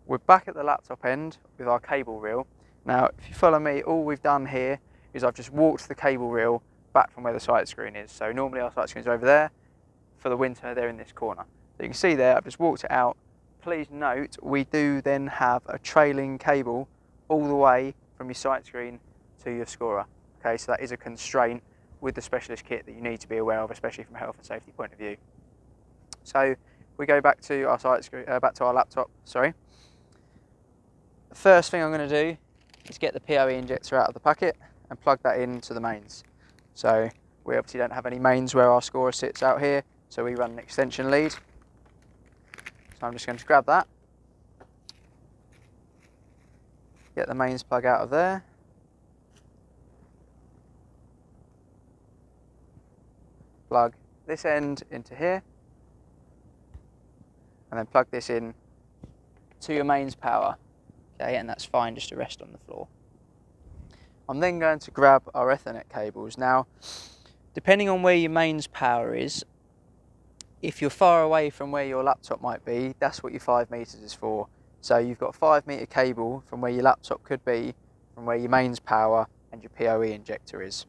we're back at the laptop end with our cable reel. Now, if you follow me, all we've done here is I've just walked the cable reel back from where the sight screen is. So normally our sight screen is over there. For the winter, they're in this corner. So you can see there, I've just walked it out. Please note, we do then have a trailing cable all the way from your sight screen to your scorer. Okay, so that is a constraint with the specialist kit that you need to be aware of, especially from a health and safety point of view. So we go back to our sight screen, back to our laptop. Sorry. The first thing I'm going to do is get the PoE injector out of the packet and plug that into the mains. So we obviously don't have any mains where our scorer sits out here, so we run an extension lead. So I'm just going to grab that, get the mains plug out of there, plug this end into here, and then plug this in to your mains power. Okay, and that's fine just to rest on the floor. I'm then going to grab our Ethernet cables. Now, depending on where your mains power is, if you're far away from where your laptop might be, that's what your 5 meters is for. So you've got a 5 meter cable from where your laptop could be, from where your mains power and your PoE injector is.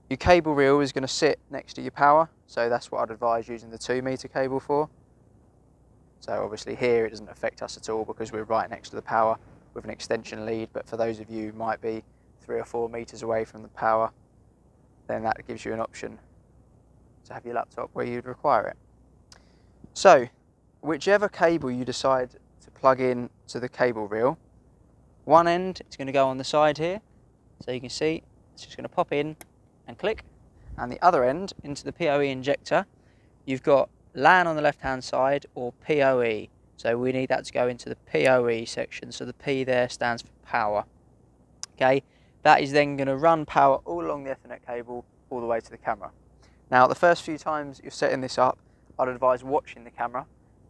Your cable reel is going to sit next to your power, so that's what I'd advise using the 2 meter cable for. So obviously here it doesn't affect us at all because we're right next to the power with an extension lead, but for those of you who might be 3 or 4 meters away from the power, then that gives you an option to have your laptop where you'd require it. So whichever cable you decide to plug in to the cable reel, one end is going to go on the side here, so you can see it's just going to pop in and click, and the other end into the PoE injector, you've got LAN on the left hand side or PoE, so we need that to go into the PoE section, so the P there stands for power. Okay, that is then going to run power all along the Ethernet cable all the way to the camera. Now the first few times you're setting this up, I'd advise watching the camera.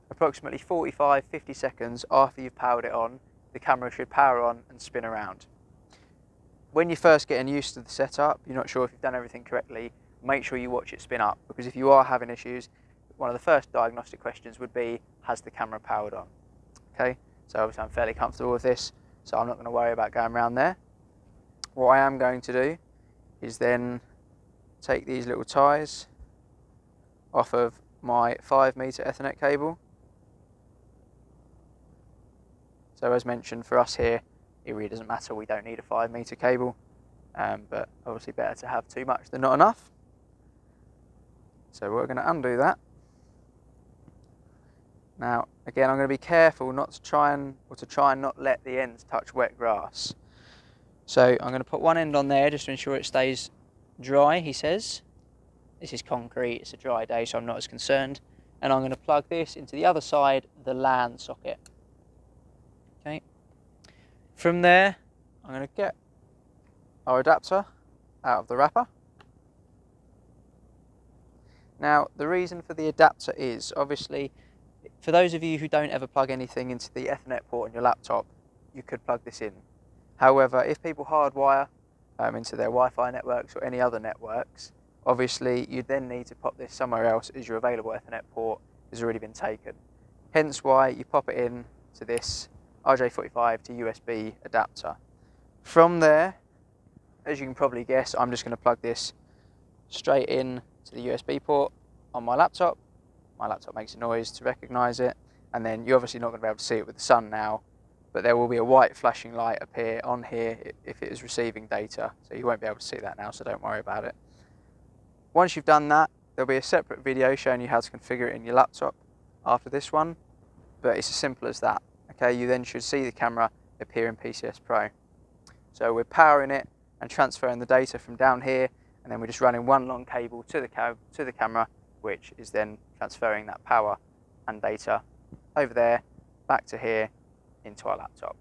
Approximately 45-50 seconds after you've powered it on, the camera should power on and spin around. When you're first getting used to the setup, you're not sure if you've done everything correctly, make sure you watch it spin up, because if you are having issues, one of the first diagnostic questions would be, has the camera powered on? Okay, so obviously I'm fairly comfortable with this, so I'm not going to worry about going around there. What I am going to do is then take these little ties off of my 5 meter Ethernet cable. So as mentioned, for us here, it really doesn't matter, we don't need a 5 meter cable, but obviously better to have too much than not enough. So we're going to undo that. Now, again, I'm going to be careful not to try and not let the ends touch wet grass. So I'm going to put one end on there just to ensure it stays dry, he says. This is concrete, it's a dry day, so I'm not as concerned. And I'm going to plug this into the other side, the LAN socket. Okay. From there, I'm going to get our adapter out of the wrapper. Now, the reason for the adapter is, obviously, for those of you who don't ever plug anything into the Ethernet port on your laptop, you could plug this in. However, if people hardwire into their Wi-Fi networks or any other networks, obviously you then need to pop this somewhere else as your available Ethernet port has already been taken. Hence why you pop it in to this RJ45 to USB adapter. From there, as you can probably guess, I'm just going to plug this straight in to the USB port on my laptop. My laptop makes a noise to recognise it, and then you're obviously not going to be able to see it with the sun now, but there will be a white flashing light appear on here if it is receiving data, so you won't be able to see that now, so don't worry about it. Once you've done that, there'll be a separate video showing you how to configure it in your laptop after this one, but it's as simple as that. Okay, you then should see the camera appear in PCS Pro. So we're powering it and transferring the data from down here, and then we're just running one long cable to the camera, which is then transferring that power and data over there, back to here, into our laptop.